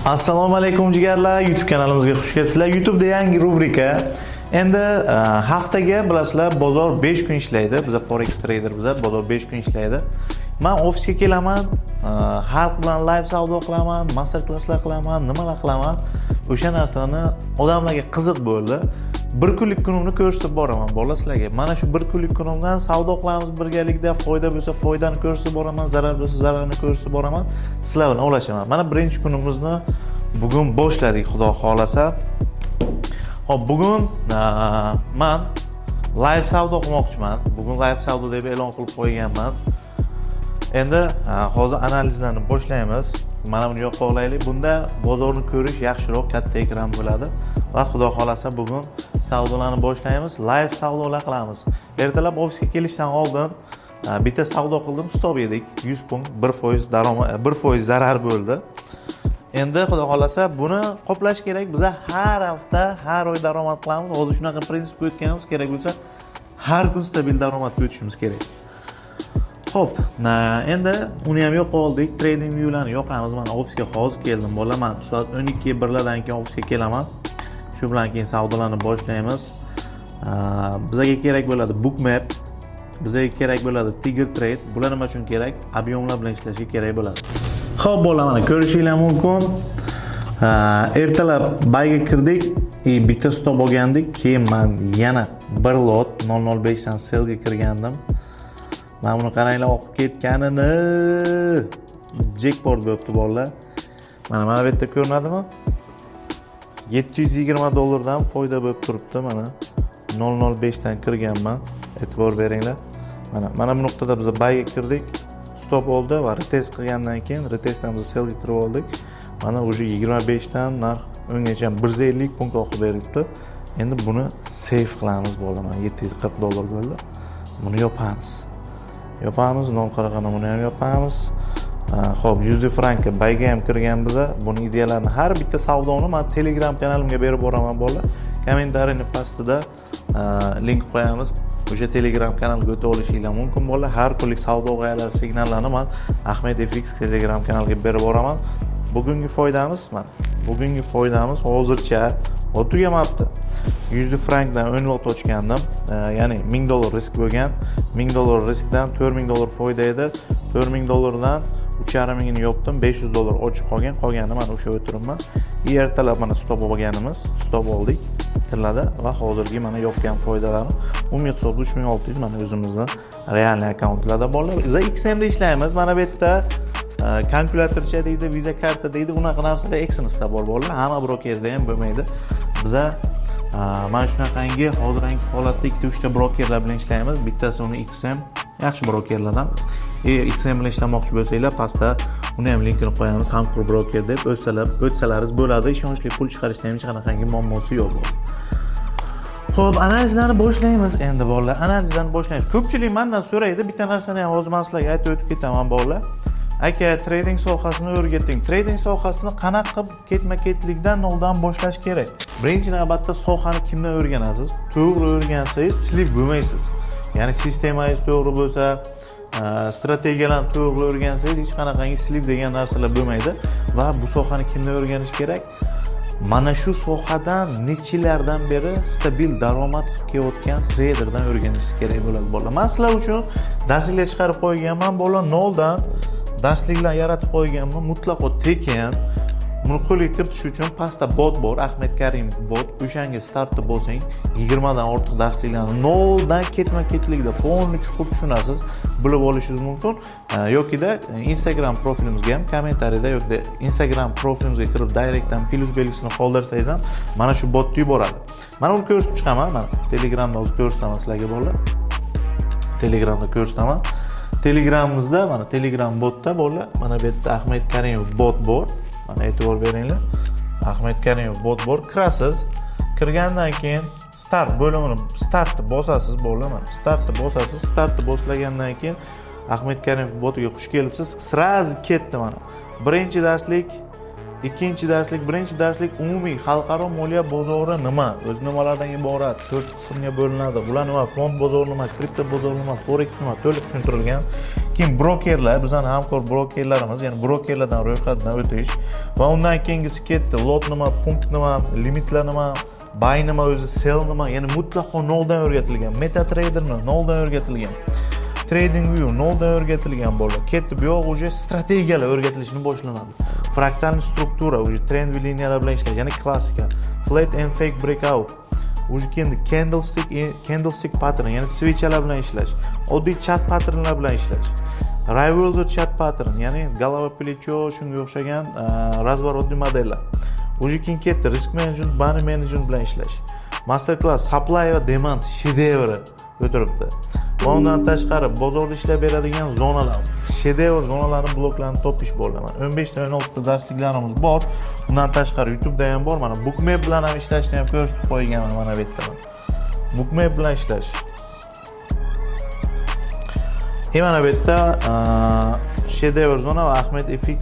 Assalomu alaykum jigarlar, YouTube kanalimizga xush kelibsizlar. YouTube'da yangi rubrika. Endi haftaga bilasizlar, bozor 5 kun ishlaydi. Biz forex trader biza bozor 5 kun ishlaydi. Men ofisga kelaman, xalq bilan live savdo qilaman, master klasslar qilaman, nimalar qilaman. O'sha narsani odamlarga qiziq bo'ldi. Bir kunlik kunimni ko'rsatib boraman bolalar sizlarga. Mana shu bir kunlik kunimdan savdo qilamiz birgalikda, foyda bo'lsa foydani ko'rsatib boraman, zarar bo'lsa zararni ko'rsatib boraman. Sizlar bilan o'lashaman. Mana birinchi kunimizni bugun boshladik, xudo xolasa. Hop, bugun men live savdo qilmoqchiman. Bugun live savdo deb e'lon qilib qo'yganman. Endi hozir analizlarni boshlaymiz. Mana buni yoqqa olaylik. Bunda bozorni ko'rish yaxshiroq, katta ekran bo'ladi va xudo xolasa bugun savdolarni boshlaymiz. Live savdolar qilamiz. Ertalab ofisga kelishdan oldin bitta savdo qildim, stop yedik. 100 punkt, 1% daromad, 1% zarar bo'ldi. Endi xudo xolasa buni qoplash kerak. Biz har hafta, har oy daromad qilamiz. Hozir shunaqa prinsipga o'tganimiz kerak bo'lsa, har kun stabil daromadga o'tishimiz kerak. Xo'p, endi uni ham yo'q oldik. Trading viewlarni yoqamiz. Mana ofisga hozir keldim. Bo'laman. Soat 12:01 keyin ofisga kelaman. Shu bilan keyin savdolarni boshlaymiz. Bizga kerak bo'ladi Bookmap, bizga kerak bo'ladi Tiger Trade. Bular nima uchun kerak? Ob'yomlar bilan ishlashga kerak bo'ladi. Xo'p, bo'laman. Ko'rishinglar mumkin. Ertalab bayga kirdik, bitta stop olgandik. Keyin men yana bir lot 005 dan sellga kirgandim. Mana buni qaranglar, oqib ketganini. Jackpot bo'libdi bolalar. Mana bu yerda ko'rinadimi? $720 dan foyda bo'lib turibdi. Mana 005 dan kirganman. E'tibor beringlar. Mana bu nuqtada biz bayga kirdik. Stop oldi va retest qilgandan keyin retestdan biz sellga kirib oldik. Mana o'sha 25 dan narx o'ngacha 150 punkt oqib berilibdi. Endi buni save qilamiz bolalar. $740 bo'ldi. Buni yopamiz. 0.40 buni ham yopamiz. Xo'p, 100 frankka bayga ham kirgan biza. Buni ideyalarini har bitta savdoni men Telegram kanalimga berib boraman bolalar. Kommentariyaning pastida link qo'yamiz. O'sha Telegram kanaliga o'tib olishinglar mumkin bolalar. Har kunlik savdo g'oyalari signallarini men Ahmed FX Telegram kanaliga berib boraman. Bugungi foydamiz mana. Bugungi foydamiz hozircha tugamabdi. 100 frankdan 10 lot ochgandim. Ya'ni $1000 risk bo'lgan. $1000 riskdan $4000 foyda edi. $4000dan 3.5 ni yopdim. $500 ochiq qolgan. Qolganini mana o'sha o'tiribman. Ertalab mana stop olganimiz, stop oldik. Tilada va hozirgi mana yopgan foydalarni umumiy hisob 3600 mana o'zimizning real akkauntlarda bolalar. Biz XM da ishlaymiz. Mana bu yerda kalkulyatorcha deydi, Visa karta deydi. Unaqa narsalar Exynos'da bor bolalar. Hamma brokerda ham bo'lmaydi. Biza mana shunaqangi hozirgi holatda 2-3 ta brokerlar bilan ishlaymiz. Bittasi uni XM, yaxshi brokerlardan. XM bilan ishlamoqchi bo'lsanglar, pastda uni ham linkini qo'yamiz. Hamkor broker deb o'tsalaringiz bo'ladi. Ishonchli pul chiqarishda ham hech qanaqangi muammosi yo'q. Xo'p, analizlarni boshlaymiz endi bolalar. Analizlarni boshlaymiz. Ko'pchilik mendan so'raydi. Bitta narsani ham hozir men sizlarga aytib o'tib ketaman bolalar. Aka, trading sohasini o'rgating. Trading sohasini qanaqa qilib ketma-ketlikdan noldan boshlash kerak? Birinchi navbatda sohani kimdan o'rganasiz? To'g'ri o'rgansangiz slip bo'lmaysiz. Ya'ni sistemangiz to'g'ri bo'lsa, strategiyalarni to'g'ri o'rgansangiz hech qanaqangi slip degan narsalar bo'lmaydi va bu sohani kimdan o'rganish kerak? Mana shu sohadan nechilardan beri stabil daromad qilib kelayotgan traderdan o'rganishingiz kerak bo'ladi bolalar. Men sizlar uchun darsliklar chiqarib qo'yganman bolalar, noldan darsliklar yaratib qo'yganman, mutlaqo tekin. Buni qo'lga kiritish uchun pastda bot bor, Ahmed Karimov bot. O'shanga startda bo'lsang, 20 dan ortiq darsliklarni noldan ketma-ketlikda polni chuqur tushunasiz, bilib olishingiz mumkin. Yoki-da Instagram profilimizga ham kommentariyada yoki Instagram profilimizga kirib direktdan plus belgisini qoldirsangiz ham mana shu botni yuboradi. Mana uni ko'rsatib chiqaman, mana Telegramda o'zi ko'rsataman sizlarga bolalar. Telegramda ko'rsataman. Telegramimizda mana Telegram botda bolalar, mana bu yerda Ahmed Karimov bot bor. Mana e'tibor beringlar. Ahmed Karimov bot bor. Kirasiz. Kirgandan keyin start bo'limini startni bosasiz bolalar. Mana startni bosasiz. Startni boshlagandan keyin Ahmed Karimov botiga xush kelibsiz. Sraz ketdi mana. Birinchi darslik, ikkinchi darslik, birinchi darslik umumiy xalqaro moliya bozori nima? O'z nimalardan iborat? 4 qismga bo'linadi. Bular nima? Fond bozori nima? Kripto bozori nima? Forex nima? To'liq tushuntirilgan. keyin brokerlar, bizning hamkor brokerlarimiz, ya'ni brokerlardan ro'yxatdan o'tish va undan keyingisi ketdi. Lot nima, punkt nima, limitlar nima, buy nima, o'zi sell nima, ya'ni mutlaqo noldan o'rgatilgan. MetaTrader noldan o'rgatilgan. TradingView noldan o'rgatilgan bo'ldi. Ketdi bu yoq уже strategiyalar o'rgatilishni boshlanadi. Fraktalni struktura, уже trend liniyalar bilan ishlash, ya'ni klassika. Flat and fake breakout. Уже kendi candlestick pattern, ya'ni switchlar bilan ishlash. Oddiy chat patternlar bilan ishlash. Reversal chat pattern, ya'ni голова плечо shunga o'xshagan razворотный modellar. Уже keyin ketdi risk management, money management bilan ishlash. Master class supply va demand shedevri o'tiribdi. Va undan tashqari bozorda ishlab beradigan zonalar, shedevr zonalarini bloklarni topish bo'ldi. Mana 15 ta 16 ta darsliklarimiz bor. Undan tashqari YouTube'da ham bor. Mana Bookmap bilan ham ishlashni ham ko'rsatib qo'yganman mana bu yerda. Bookmap bilan ishlash. Mana bu yerda shedevr zona va Ahmed FX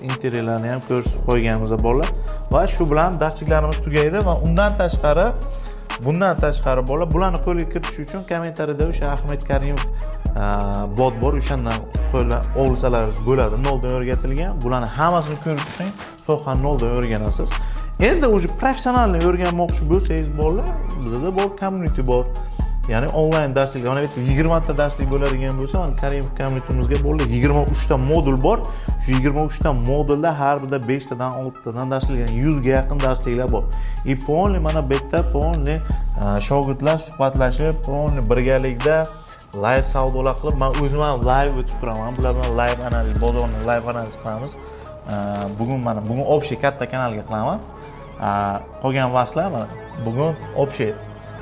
entry'larni ham ko'rsatib qo'yganmiz bolalar. Va shu bilan darsliklarimiz tugaydi va bundan tashqari bularni qo'lga kiritish uchun kommentariyada o'sha Ahmed Karimov bot bor, o'shandan qo'lga olsalar bo'ladi, noldan o'rgatilgan. Bularni hammasini ko'rib chiqing, sohani noldan o'rganasiz. Endi o'zi professionalni o'rganmoqchi bo'lsangiz bolalar, bizda bor community bor. Ya'ni onlayn darslik, mana bu 20 ta darslik bo'ladigan bo'lsa, mana Karimov community'mizga bo'ldi 23 ta modul bor. Shu 23 ta modulda har birida 5 tadan 6 tadan darslik, ya'ni 100 ga yaqin darsliklar bor. Polni mana bu yerda polni shogirdlar suhbatlashib, polni birgalikda live savdolar qilib, men o'zim ham live o'tib turaman. Bular bilan live analiz, bozorni live analiz qilamiz. Bugun общий katta kanalga qilaman. Qolgan vaqtlar mana bugun общий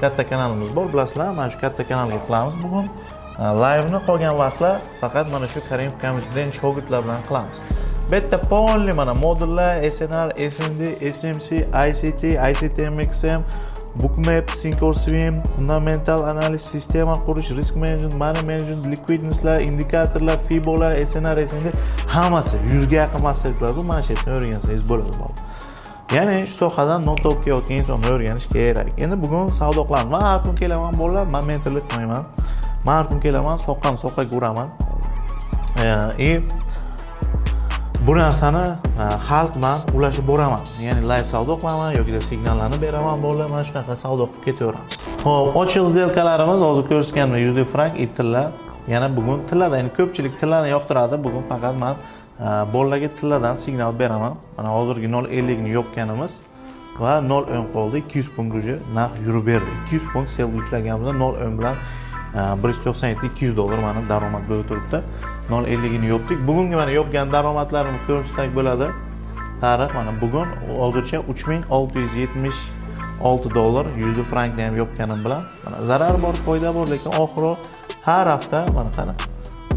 katta kanalimiz bor, bilasizlar. Mana shu katta kanalga qilamiz bugun. Live'ni qolgan vaqtlar faqat mana shu Karimov communitydan shogirdlar bilan qilamiz. Bu yerda polni mana modullar SNR, SND, SMC, ICT, ICTMXM, Bookmap, Thinkorswim, fundamental analiz, sistema qurish, risk management, money management, liquidnesslar, indikatorlar, Fibolar, SNR, SND hammasi 100 ga yaqin masterlar bu mana shu yerdan o'rgansangiz bo'ladi. Ya'ni shu sohadan nota o'qiyotgan insonni o'rganish kerak. Endi bugun savdo qilaman. Men har kun kelaman bolalar, men mentorlik qilmayman. Men har kun kelaman, soqqa ko'raman. Bu narsani xalq bilan ulashib boraman. Ya'ni live savdo qilaman yoki signallarni beraman bolalar, mana shunaqa savdo qilib ketaveramiz. Xo'p, ochiq сделкаларimiz hozir ko'rsatganimdek 100 frank tillar. Yana bugun tillarda, ya'ni ko'pchilik tillarni yoqtiradi. Bugun faqat men bolalarga tillardan signal beraman. Mana hozirgi 0.50 ni yopganimiz va 0.10 qoldi. 200 punkt уже narx yurib berdi. 200 punkt sel ushlaganimizda 0.10 bilan 197 $200 mana daromad bo'lib turibdi. 0.50 ni yopdik. Bugungi mana yopgan daromadlarimni ko'rsak bo'ladi. Tarix mana bugun hozircha $3676 100 frankni ham yopganim bilan mana zarar bor, foyda bor, lekin oxiri har hafta mana qana.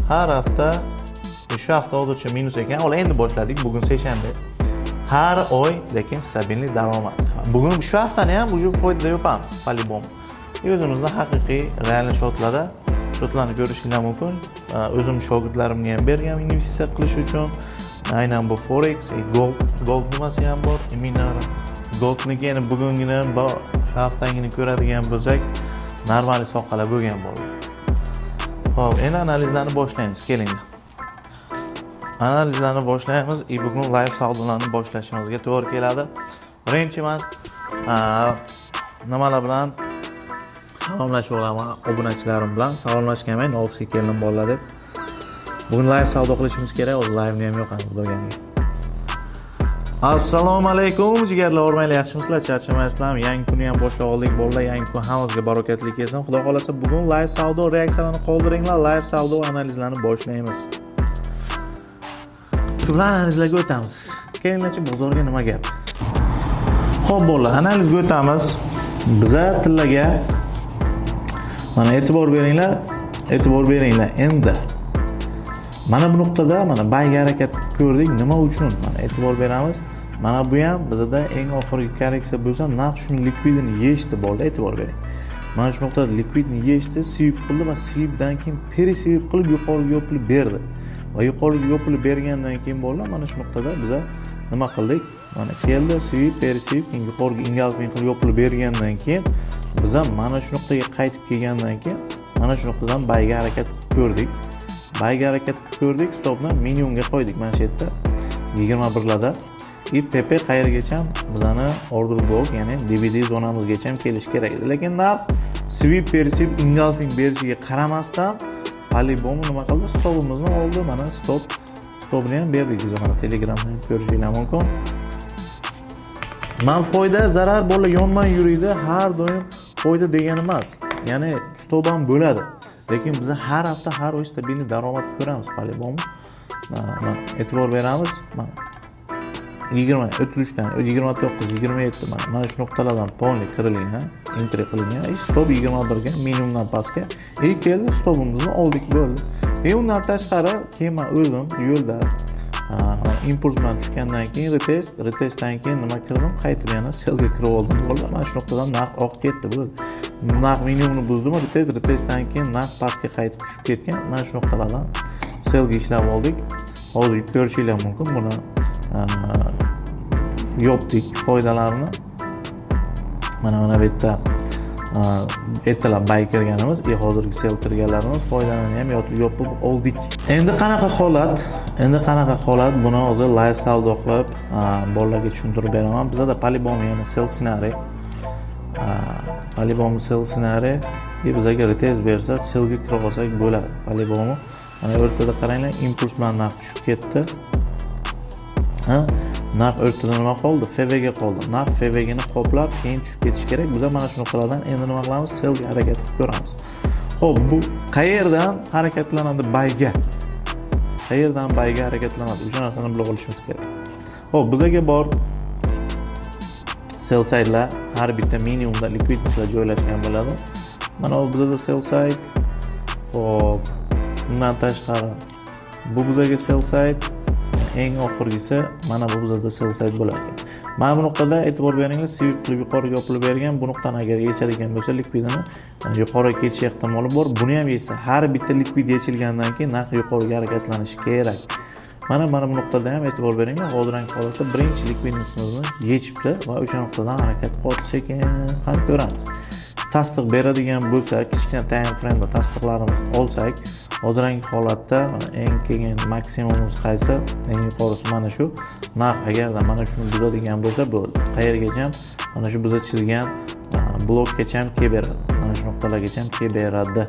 Har hafta shu hafta hozircha minus ekan. Hali endi boshladik. Bugun seshanba. Har oy lekin stabilni daromad. Bugun shu haftani ham уже foyda yopamiz. По-любому. O'zimizda haqiqiy real shotlarni ko'rishingiz mumkin. O'zim shogirdlarimga ham bergan investitsiya qilish uchun. Aynan bu forex, gold nimasi ham bor. Goldniki yana bugungina shu haftangini ko'radigan bo'lsak, normal soqalar bo'lgan bo'ldi. Xo'p, endi analizlarni boshlaymiz. Kelinglar. Analizlarni boshlaymiz. Bugun live savdolarni boshlashimizga to'g'ri keladi. Birinchiman nimalar bilan salomlashib olaman obunachilarim bilan. Salomlashganman, ofisga keldim bolalar deb. Bugun live savdo qilishimiz kerak. O'z live'ni ham yo'qadi bilganingiz. Assalomu alaykum jigarlar, o'rmaylar, yaxshimisizlar? Charchamayapsizlarmi? Yangi kunni ham boshlab oldik bolalar. Yangi kun hammamizga barokatli kelsin. Xudo xolasa bugun live savdo reaksiyalarni qoldiringlar. Live savdo analizlarini boshlaymiz. Shu bilan analizlarga o'tamiz. Kelinglarchi, bozorga nima gap? Xo'p bolalar, analizga o'tamiz. Biza tillarga mana e'tibor beringlar. Endi mana bu nuqtada mana bayga harakat ko'rdik. Nima uchun? Mana e'tibor beramiz. Mana bu ham bizda eng oxirgi korreksiya bo'lsa, narx shuni likvidini yechdi bolalar, e'tibor bering. Mana shu nuqtada likvidni yechdi, sweep qildi va sweepdan keyin perisweep qilib yuqoriga yopilib berdi. Va yuqoriga yopilib bergandan keyin bolalar mana shu nuqtada biz nima qildik? Mana keldi, sweep, perisweep, keyin yuqoriga engulfing qilib yopilib bergandan keyin biz mana shu nuqtaga qaytib kelgandan keyin mana shu nuqtadan bayga harakat ko'rdik. bayga harakat qilib ko'rdik, stopni minimumga qo'ydik mana shu yerda 21 larda. tepe qayergacha bizani order block, ya'ni DVD zonamizgacha kelish kerak edi. Lekin narx sweep berishib, engulfing berishiga qaramasdan Polybomu nima qildi? Stopimizni oldi. Mana stopni ham berdik biz mana Telegramdan ko'rishingiz mumkin. Men foyda, zarar bola yonmay yuriydi. Har doim foyda degani emas. Ya'ni stop ham bo'ladi. Lekin biz har hafta har oy stabilniy daromad ko'ramiz Polybom. Mana e'tibor beramiz. Mana 20, 33 dan 29, 27 mana shu nuqtalardan polni kirilgan, entry qilingan. Stop 21 ga minimumdan pastga. Keldi, stopimizni oldik bo'ldi. Undan tashqari keyin men o'zim yo'lda impuls bilan tushgandan keyin retestdan keyin nima qildim? Qaytib yana sellga kirib oldim. Bo'ldi. Mana shu nuqtadan narx oqib ketdi. Bo'ldi. Narx minimumni buzdimi? Retestdan keyin narx pastga qaytib tushib ketgan. Mana shu nuqtalardan sellga ishlab oldik. Hozir ko'rishingiz mumkin buni yopdik foydalarini. Mana bu yerda ertalab bay kirganimiz, hozirgi sell kirganlarimiz foydalarini ham yopib oldik. Endi qanaqa holat? Buni hozir live savdo qilib bolalarga tushuntirib beraman. Bizda Polybom yana sell ssenariy. Polybom sell ssenariy bizga retest bersa, sellga kirib olsak bo'ladi. Polybomni mana o'rtada qaranglar, impuls bilan narx tushib ketdi. Narx o'rtada nima qoldi? FV ga qoldi. Narx FV ni qoplab, keyin tushib ketish kerak. Biz mana shu nuqtalardan endi nima qilamiz? Sellga harakat qilib ko'ramiz. Xo'p, bu qayerdan harakatlanadi bayga? Qayerdan bayga harakatlanadi? O'sha narsani bilib olishimiz kerak. Xo'p, bizga bor sell side'lar har bitta minimumda likvidliklar joylashgan bo'ladi. Mana bu bizda sell side. Xo'p, bundan tashqari bu bizga sell side. Eng oxirgisi mana bu bizda sell side bo'ladi. Mana bu nuqtada e'tibor beringlar, sweep qilib yuqoriga yopilib bergan. Bu nuqtani agar yechadigan bo'lsa, likvidini yuqoriga ketish ehtimoli bor. Buni ham yechsa, har bitta likvid yechilgandan keyin narx yuqoriga harakatlanishi kerak. Mana bu nuqtada ham e'tibor beringlar. Hozirgi holatda birinchi likvidimizni yechibdi va o'sha nuqtadan harakat qilib sekin ham ko'ramiz. Tasdiq beradigan bo'lsa, kichkina time frame tasdiqlarimiz olsak, hozirgi holatda eng kelgan maksimumimiz qaysi? Eng yuqorisi mana shu. Narx agarda mana shuni buzadigan bo'lsa bo'ldi. Qayergacha? Mana shu biz chizgan blokgacha ham kelib beradi. Mana shu nuqtalargacha ham kelib beradi.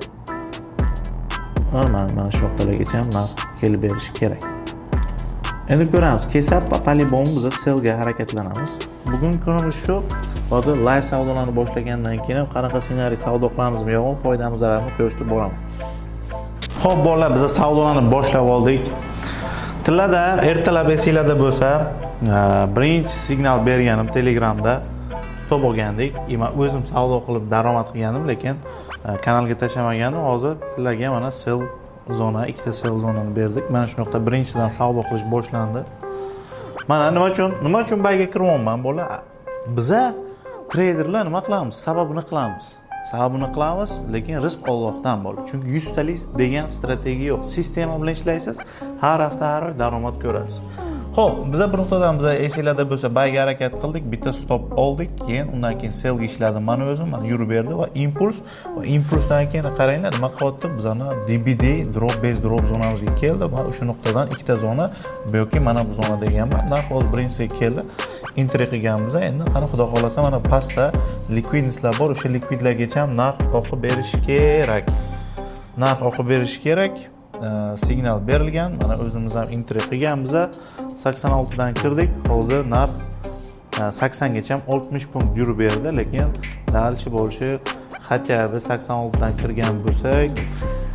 Mana shu nuqtalargacha ham narx kelib berishi kerak. Endi ko'ramiz. Kelsa Polybom biz sellga harakatlanamiz. Bugungi kunimiz shu. Hozir live savdolarni boshlagandan keyin qanaqa ssenariy savdo qilamizmi yo'qmi, foydamiz zararini ko'rsatib boraman. Xo'p, bolalar, biz savdolarni boshlab oldik. Tilada ertalab esinglarda bo'lsa, birinchi signal berganim Telegramda stop olgandik. Men o'zim savdo qilib daromad qilgandim, lekin kanalga tashlamagandim. Hozir tillarga mana sell zona, ikkita sell zonani berdik. Mana shu nuqta birinchidan savdo qilish boshlandi. Mana nima uchun bayga kiryapman bolalar? Biza traderlar nima qilamiz? Sababini qilamiz, lekin rizq Allohdan bo'ladi. Chunki 100 talik degan strategiya yo'q. Sistema bilan ishlaysiz, har hafta har oy daromad ko'rasiz. Xo'p, biz bir nuqtadan esinglarda bo'lsa, bayga harakat qildik, bitta stop oldik, keyin undan keyin sellga ishladim. Mana o'zim yurib berdi va impulsdan keyin qaranglar, nima qilyapti? Bizani DBD drop base drop zonamizga keldi va o'sha nuqtadan ikkita zona, bu yoki mana bu zona deganman. Narx hozir birinchisiga keldi. Entry qilganmiz. Endi qani xudo xolasa mana pastda likvidliklar bor, o'sha likvidlargacha ham narx oqib berishi kerak. Signal berilgan. Mana o'zimiz ham entry qilganmiz. 86 dan kirdik. Hozir narx 80 gacha 60 punkt yurib berdi, lekin dalishi bo'lishi hatto 86 dan kirgan bo'lsak,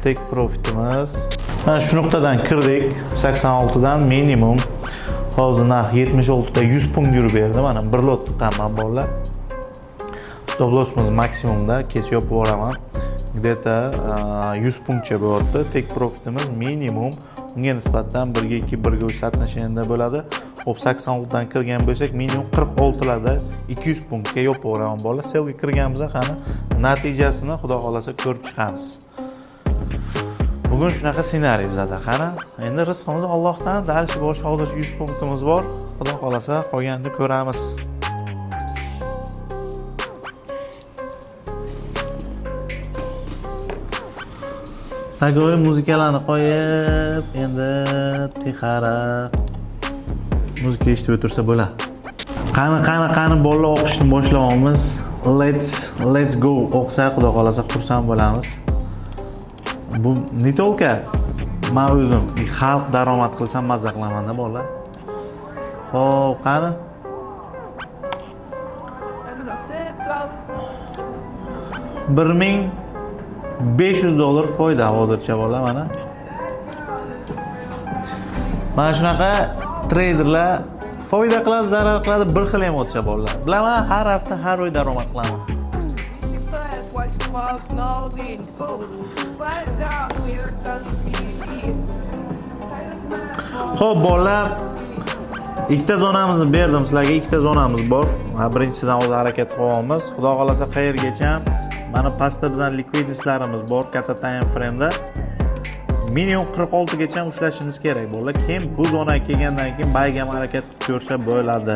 take profitimiz mana shu nuqtadan kirdik. 86 dan minimum hozir narx 76 da 100 punkt yurib berdi. Mana bir lot tuqqanman bolalar. Stop lossimiz maksimumda kesib yopib yuboraman. Где-то 100 punktcha bo'lyapti. Take profitimiz minimum unga nisbatan 1 ga 2, 1 ga 3 satnashenda bo'ladi. Hop, 86 dan kirgan bo'lsak, minimum 46 larda 200 punktga yopib yuboraman bolalar. Sellga kirganimizda qani natijasini xudo xolasa ko'rib chiqamiz. Bugun shunaqa ssenariy bizda qani. Endi rizqimiz Allohdan, dalishi bo'lishi hozir 100 punktimiz bor. Xudo xolasa qolganini ko'ramiz. Tagoy muzikalarni qo'yib, endi tixara muzika eshitib o'tirsa bo'ladi. Qani bolalar o'qishni boshlaymiz. Let's go. O'qisa xudo xolasa xursand bo'lamiz. Bu ne tolka? Men o'zim xalq daromad qilsam mazza qilaman-da bolalar. Xo'p, qani? $1500 foyda hozircha bola mana. Mana shunaqa treyderlar foyda qiladi, zarar qiladi, bir xil ham o'tsa bolalar. Bilaman, har hafta har oy daromad qilaman. Xo'p, bolalar, ikkita zonamizni berdim sizlarga, ikkita zonamiz bor. Birinchisidan o'zi harakat qilyapmiz. Xudo xolasa qayergacha mana pastda bizning likvidnesslarimiz bor, katta time frame'da. Minimum 46 gacha ushlashimiz kerak bolalar. Keyin bu zonaga kelgandan keyin buyga harakat qilib ko'rsa bo'ladi.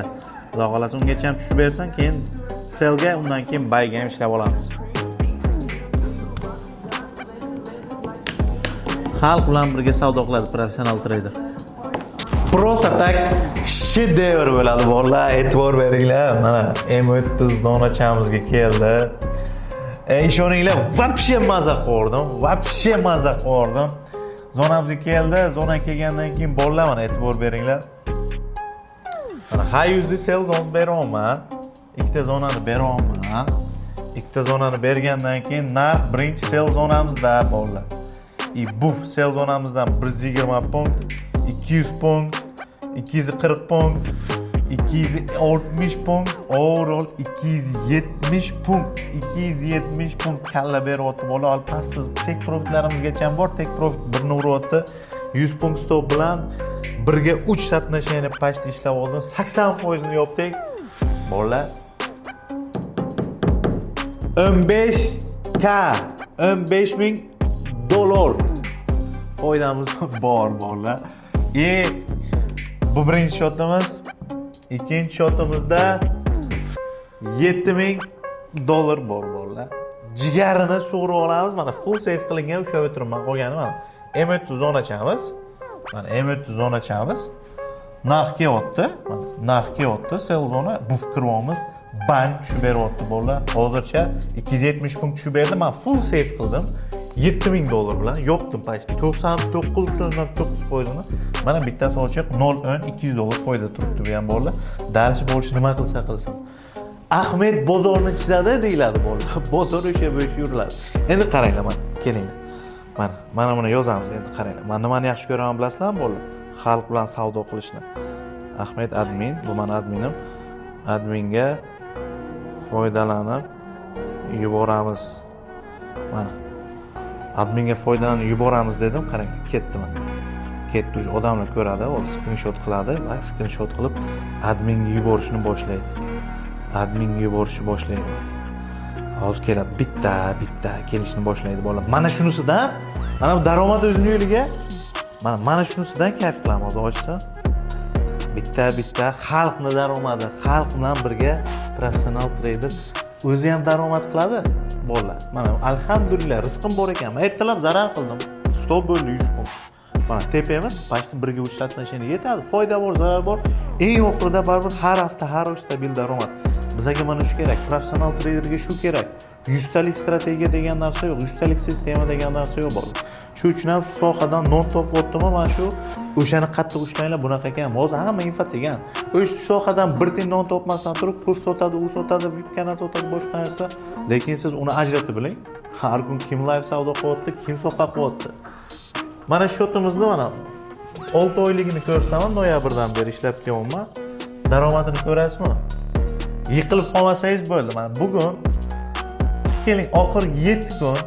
Xudo xolasa ungacha ham tushib bersin, keyin sellga, undan keyin buyga ham ishlab olamiz. Xalq bilan birga savdo qiladi professional trader. Просто так shedevr bo'ladi bolalar, e'tibor beringlar. Mana M30 zonachamizga keldi. Ishoninglar, вообще maza qildim. Zonamizga keldi. Zona kelgandan keyin bolalar mana e'tibor beringlar. Mana high USD sell zone beryapman. Ikkita zonani beryapman. Ikkita zonani bergandan keyin narx birinchi sell zonamizda bolalar. Bu sell zonamizdan 120 punkt, 200 punkt, 240 punkt, 260 punkt, overall 270 punkt, 270 punkt kalla beryapti bola. Pastda tek profitlarimizgacha bor. Tek profit 1 uryapti. 100 punkt stop bilan birga 3 satnashani pastda ishlab oldim. 80% ni yopdik. Bolalar 15.000 foydamiz bor bolalar. Bu birinchi shotimiz. Ikkinchi shotimizda $7.000 bor bolalar. Jigarini sug'urib olamiz. Mana full save qilingan ushlab o'tiribman qolgani mana. M30 zonachamiz. Mana M30 zonachamiz. Narx kelyapti. Mana narx kelyapti. Sell zona buf kiryapmiz. Bank tushib beryapti bolalar. Hozircha 270 punkt tushib berdi. Men full save qildim. $7.000 bilan yopdim pastda 99.9%ni. Mana bittasi ochiq $0.200 foyda turibdi bu ham bolalar. Dalish bo'lishi nima qilsa qilsin. Ahmed bozorni chizadi deyiladi bolalar. Bozor o'sha bo'yicha yuriladi. Endi qaranglar mana, kelinglar. Mana buni yozamiz endi qaranglar. Men nimani yaxshi ko'raman bilasizlarmi bolalar? Xalq bilan savdo qilishni. Ahmed admin, bu men adminim. Adminga foydalanib yuboramiz. Mana adminga foydalanib yuboramiz dedim, qarang, ketdi mana. Ketdi, o'sha odamlar ko'radi, u screenshot qiladi va screenshot qilib adminga yuborishni boshlaydi. Hozir keladi, bitta kelishni boshlaydi bolalar. Mana shunisidan, mana bu daromad o'zining yo'liga, mana shunisidan kayf qilamiz hozir ochsa. Bitta xalqni daromadi, xalq bilan birga professional trader o'zi ham daromad qiladi bolalar. Mana alhamdulillah rizqim bor ekan. Men ertalab zarar qildim. Stop bo'ldi 100 punkt. Mana tepamiz pastda 1 ga 3 satnashini yetadi. Foyda bor, zarar bor. Eng oxirida baribir har hafta har oy stabil daromad. Bizga mana shu kerak. Professional traderga shu kerak. 100 talik strategiya degan narsa yo'q, 100 talik sistema degan narsa yo'q bolalar. Shu uchun ham sohadan non topyaptimi mana shu. O'shani qattiq ushlanglar, bunaqa ekan. Hozir hamma inflyatsiya. O'sha sohadan bir tiyin non topmasdan turib, kurs sotadi, u sotadi, VIP kanal sotadi, boshqa narsa. Lekin siz uni ajratib biling. Har kun kim live savdo qilyapti, kim soqa qilyapti. Mana shu shotimizni mana 6 oyligini ko'rsataman, noyabrdan beri ishlab kelyapman. Daromadini ko'rasizmi? Yiqilib qolmasangiz bo'ldi. Mana bugun keling oxirgi 7 kun,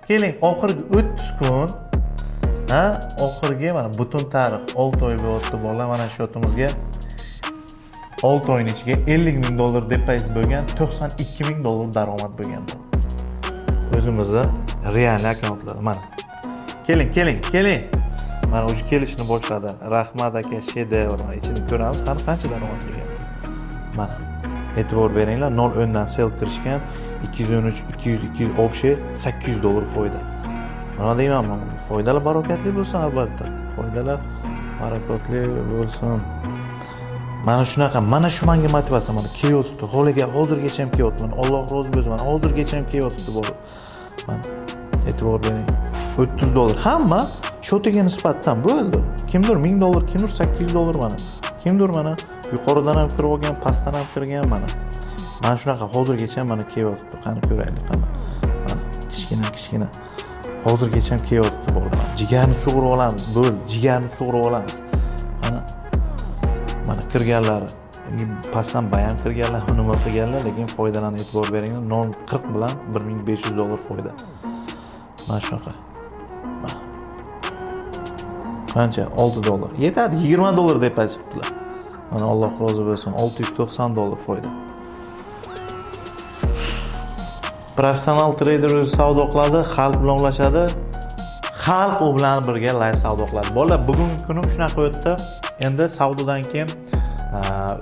keling oxirgi 30 kun, oxirgi mana butun tarix 6 oy bo'lyapti bolalar. Mana shu shotimizga 6 oyning ichiga $50.000 depozit bo'lgan, $92.000 daromad bo'lgan. O'zimizda real akkauntlar. Mana keling. Mana o'sha kelishni boshladi. Rahmat aka, shedevr. Ichini ko'ramiz, qancha daromad qilgan. Mana e'tibor beringlar, 0.10 dan sell kirishgan, 213, 200, общий $800 foyda. Nima deyman? Foydali, barakatli bo'lsin albatta. Foydali, barakatli bo'lsin. Mana shunaqa, mana shu menga motivatsiya, mana kelyapti. Holiga hozirgacha ham kelyapti. Mana Alloh rozi bo'lsin. Mana hozirgacha ham kelyapti bu. Mana e'tibor bering. $30. Hamma shotiga nisbatan bo'ldi. Kimdir $1000, kimdir $800 mana. Kimdir mana yuqoridan ham kirib olgan, pastdan ham kirgan mana. Mana shunaqa hozirgacha mana kelyapti. Qani ko'raylik, qani. Mana kichkina. Hozirgacha ham kelyapti bolalar. Jigarni sug'urib olamiz, bo'ldi. Jigarni sug'urib olamiz. Mana kirganlar, pastdan bayan kirganlar, nima qilganlar, lekin foydalarga e'tibor beringlar. Non 40 bilan $1500 foyda. Mana shunaqa. Qancha? $6. Yetadi, $20 deb aytibdilar. Mana Alloh rozi bo'lsin, $690 foyda. Professional trader o'zi savdo qiladi, xalq bilan ulashadi. Xalq u bilan birga live savdo qiladi. Bolalar, bugungi kunim shunaqa o'tdi. Endi savdodan keyin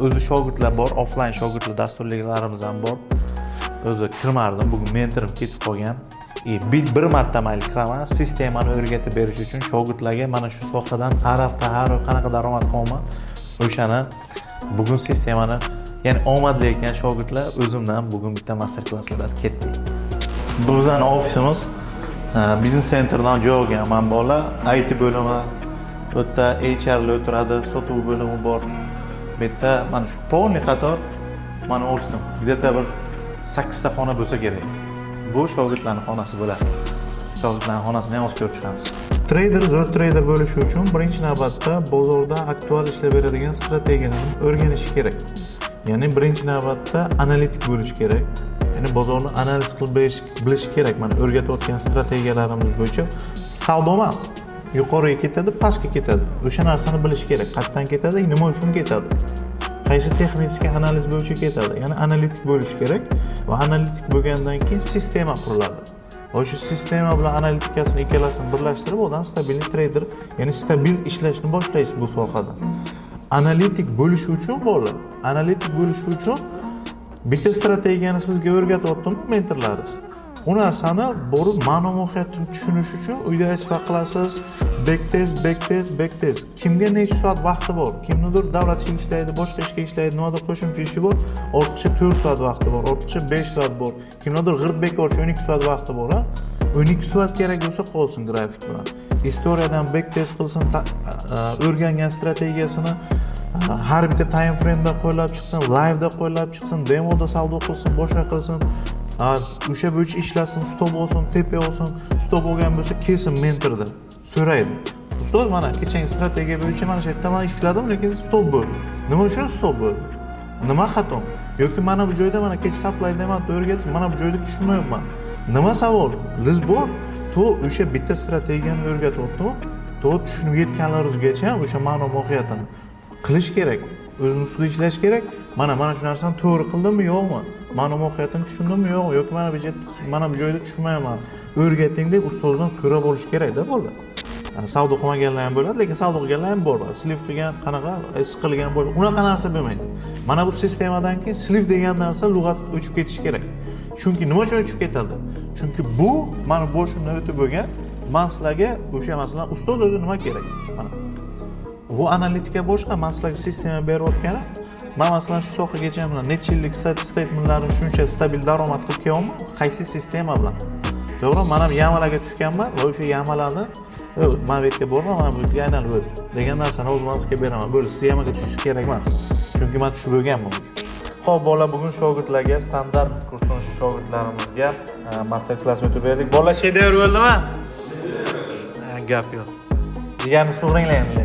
o'zi shogirdlar bor, offline shogirdlar dasturliklarimiz ham bor. O'zi kirmardim, bugun mentorim ketib qolgan. Bir marta mayli kiraman, sistemani o'rgatib berish uchun shogirdlarga mana shu sohadan har hafta qanaqa daromad qilaman, o'shani bugun sistemani, ya'ni omadli ekan shogirdlar o'zimdan bugun bitta master klasslar ketdik. Bu bizning ofisimiz, biznes centerdan joy olganman bolalar, IT bo'limi, bu yerda HR o'tiradi, sotuv bo'limi bor. Bu yerda mana shu polni qator mana ofisim. Где-то bir 8 ta xona bo'lsa kerak. Bu shogirdlarning xonasi bo'ladi. Shogirdlarning xonasini ham o'zib ko'rib chiqamiz. Trader, zo'r trader bo'lish uchun birinchi navbatda bozorda aktual ishlab beradigan strategiyalarni o'rganish kerak. Ya'ni birinchi navbatda analitik bo'lish kerak. Ya'ni bozorni analiz qilib bilish kerak. Mana o'rgatayotgan strategiyalarimiz bo'yicha savdo emas. Yuqoriga ketadi, pastga ketadi. O'sha narsani bilish kerak. Qayerdan ketadi, nima uchun ketadi? Qaysi texnik analiz bo'yicha ketadi. Ya'ni analitik bo'lish kerak va analitik bo'lgandan keyin sistema quriladi. O'sha sistema bilan analitikasini ikkalasini birlashtirib, odam stabil trader, ya'ni stabil ishlashni boshlaysiz bu sohada. Analitik bo'lish uchun bolalar, analitik bo'lish uchun bitta strategiyani sizga o'rgatyaptimi mentorlaringiz. U narsani borib ma'no mohiyatini tushunish uchun uyda isfa qilasiz. Backtest. Kimga necha soat vaqti bor? Kimnidir davlat ishida ishlaydi, boshqa ishga ishlaydi, nimadir qo'shimcha ishi bor, ortiqcha 4 soat vaqti bor, ortiqcha 5 soat bor. Kimnidir g'irt bekorchi 12 soat vaqti bor, ha? 12 soat kerak bo'lsa qolsin grafik bilan. Istoriyadan backtest qilsin, o'rgangan strategiyasini har bitta time frame'da qo'llab chiqsin, live'da qo'llab chiqsin, demoda savdo qilsin, boshqa qilsin. O'sha bo'yicha ishlasin, stop olsin, tepa olsin, stop olgan bo'lsa kesin mentorda so'raydi. Ustoz, mana kechagi strategiya bo'yicha mana shu yerda men ishladim, lekin stop bo'ldi. Nima uchun stop bo'ldi? Nima xato? Yoki mana bu joyda mana kech supply demand o'rgatib, mana bu joyda tushunmayapman. Nima savol? Liz bor. To o'sha bitta strategiyani o'rgatyaptimi? To tushunib yetganlaringizgacha o'sha ma'no mohiyatini qilish kerak. O'zini ustida ishlash kerak. Mana shu narsani to'g'ri qildimmi, yo'qmi? Ma'no mohiyatini tushundimmi, yo'qmi? Yoki mana bu joyda tushunmayapman. O'rgating deb ustozdan so'rab olish kerak-da bolalar. Savdo qilmaganlar ham bo'ladi, lekin savdo qilganlar ham bor. Slif qilgan, qanaqa qilgan bo'ladi. Unaqa narsa bo'lmaydi. Mana bu sistemadan keyin slif degan narsa lug'at o'chib ketishi kerak. Chunki nima uchun o'chib ketadi? Chunki bu mana boshimdan o'tib bo'lgan masalaga o'sha masalan ustoz o'zi nima kerak? Mana bu analitika boshqa, masalaga sistema berayotgani. Men masalan shu sohagacha bilan necha yillik statementlarni shuncha stabil daromad qilib kelyapman, qaysi sistema bilan? To'g'ri, men ham yamalarga tushganman va o'sha yamalarni men bu yerga borman, men bu yerga aylanib o'tdim degan narsani o'zimizga beraman. Bo'ldi, siz yamaga tushish kerak emas. Chunki men tushib bo'lganman. Xo'p, bolalar, bugun shogirdlarga, standart kursdan shogirdlarimizga master klass o'tib berdik. Bolalar, shedevr bo'ldimi? Gap yo'q. Jigarni sug'ringlar endi.